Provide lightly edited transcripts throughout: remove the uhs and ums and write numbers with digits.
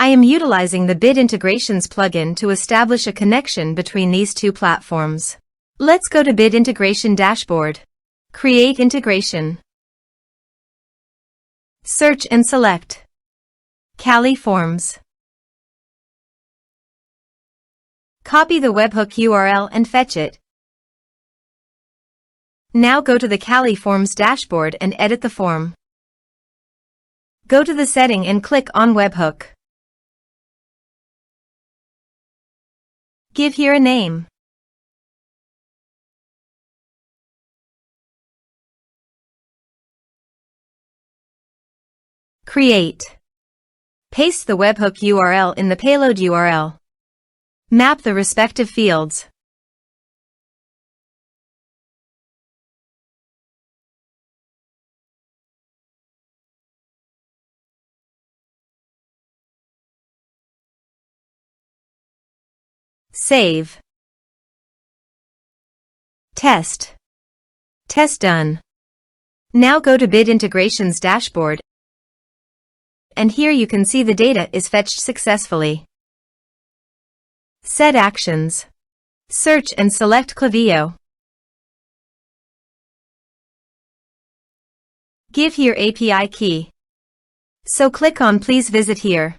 I am utilizing the Bid Integrations plugin to establish a connection between these two platforms. Let's go to Bid Integration Dashboard. Create integration. Search and select Kali Forms. Copy the webhook URL and fetch it. Now go to the Kali Forms dashboard and edit the form. Go to the setting and click on Webhook. Give here a name. Create. Paste the webhook URL in the payload URL. Map the respective fields. Save. Test. Test done. Now go to Bid Integrations dashboard, and here you can see the data is fetched successfully. Set actions. Search and select Klaviyo. Give here API key. So click on Please visit here.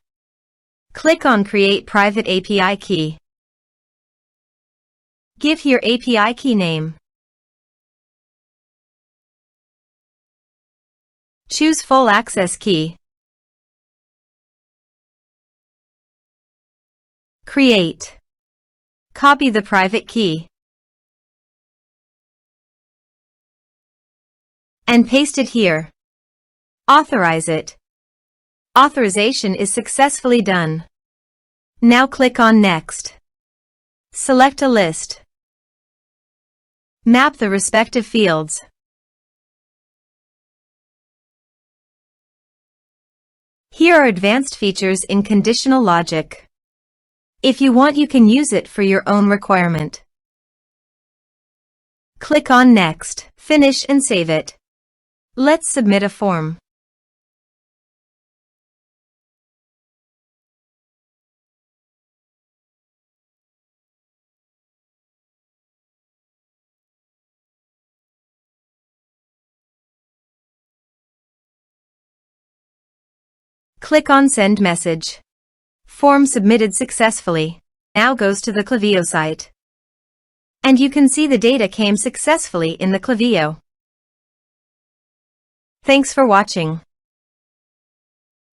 Click on Create private API key. Give here API key name. Choose full access key. Create. Copy the private key and paste it here. Authorize it. Authorization is successfully done. Now click on Next. Select a list. Map the respective fields. Here are advanced features in conditional logic. If you want, you can use it for your own requirement. Click on Next, finish and save it. Let's submit a form. Click on Send Message. Form submitted successfully. Now goes to the Klaviyo site. And you can see the data came successfully in the Klaviyo. Thanks for watching.